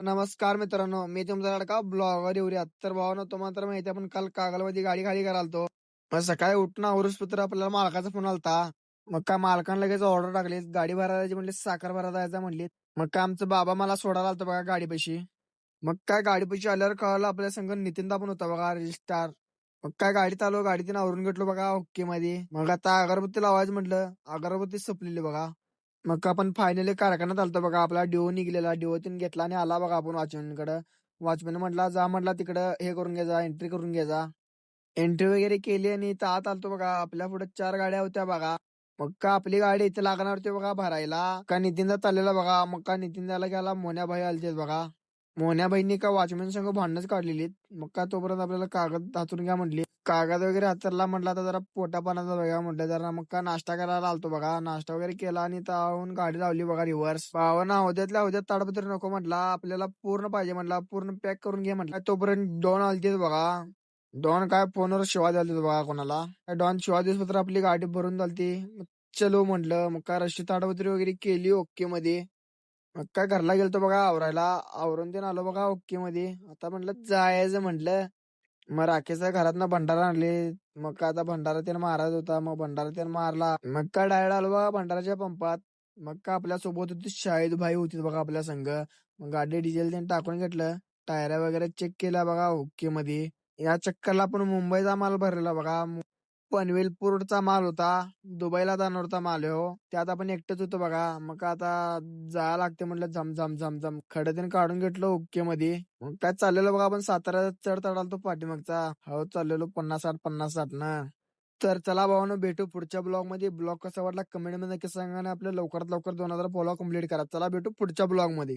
नमस्कार मित्रांनो, मी तुमचा लडका ब्लॉगर येऊयात. तर भावानो तुम्हाला तर माहिती आहे, आपण काल कागलमध्ये गाडी खाली करालतो. मग सकाळी उठून आवरूसपत्र आपल्याला मालकाचा फोन आलता. मग काय मालकानं लगेच ऑर्डर टाकली, गाडी भरायला जायची म्हणली, साखर भरायला जायचं म्हणली. मग काय आमचं बाबा मला सोडायला आलतं बघा गाडीपाशी. मग काय गाडीपाशी आल्यावर कळलं आपल्या संग नितीनदा पण होता बघा, रजिस्टार. मग काय गाडी चालू गाडीतून आवरून घेतलो बघा ओके मध्ये. मग आता अगरबत्ती लावायचं म्हटलं, अगरबत्ती संपलेली बघा. मग आपण फायनली कारखान्यात आलतो बघा, आपला डिओ निघलेला, डिओ तीन घेतला आणि आला बघा आपण वॉचमॅन. वॉचमॅन म्हटला जा, म्हटला तिकडं हे करून घ्या जा, एंट्री करून घ्या जा. एंट्री वगैरे केली आणि इथं आत आलतो बघा, आपल्या पुढे 4 गाड्या होत्या बघा. मग का आपली गाडी इथे लागणार होती बघा भरायला. का नितीनदा चाललेला बघा, मग का नितीनदाला गेला, मोन्याभाई आलते बघा. मोन्याबाईंनी का वॉचमॅन संग भांडणच काढलेली. मग का तोपर्यंत आपल्याला कागद हातून घ्या म्हटली. कागद वगैरे हातरला म्हटलं, आता जरा पोटापाण्याचा बघा म्हटलं जरा. मग का नाश्ता करायला आलतो बघा, नाश्ता वगैरे केला आणि तावून गाडी लावली बघा रिव्हर्स. पावना हौद्यातल्या हौद्यात ताडपत्री नको म्हटला, आपल्याला पूर्ण पाहिजे म्हटला, पूर्ण पॅक करून घे म्हटला. तोपर्यंत डॉन आलते बघा. डॉन काय फोनवर शिवा द्यालते बघा कोणाला. डॉन शिवा दिवस पत्र आपली गाडी भरून झालती. चलो म्हटलं, मग काय रशी ताडपत्री वगैरे केली ओके मध्ये. मग काय घरला गेलतो बघा आवरायला, आवरून ते आलो बघा ओके मध्ये. आता म्हटलं जायचं म्हटलं. मग राकेशच्या घरातनं भंडारा आणले. मग काय आता भंडारा त्यानं मारायचा होता, मग भंडारा त्यानं मारला. मग काय डायरेक्ट आलो बघा भंडाराच्या पंपात. मग काय आपल्या सोबत होती शाहिद भाई होती बघा आपल्या संग. मग गाडी डिझेल त्यानं टाकून घेतलं, टायऱ्या वगैरे चेक केल्या बघा ओके मध्ये. या चक्करला आपण मुंबईचा माल भरलेला बघा. पनवेलपूरचा माल होता, दुबईला जाणार होता माल हो. त्यात आपण एकटंच होतो बघा. मग आता जायला लागते म्हटलं, झम झम झम झम खडे काढून घेतलं ओके मध्ये. मग काय चाललेलं बघा, आपण सातारा चढ चढालतो पाठीमागचा. हो चाललेलो 50-60 ना. तर चला भावानो, भेटू पुढच्या ब्लॉग मध्ये. ब्लॉग कसा वाटला कमेंट मध्ये नक्की सांगा आणि आपलं लवकरात लवकर 2000 फॉलो कम्प्लीट करा. चला भेटू पुढच्या ब्लॉग मध्ये.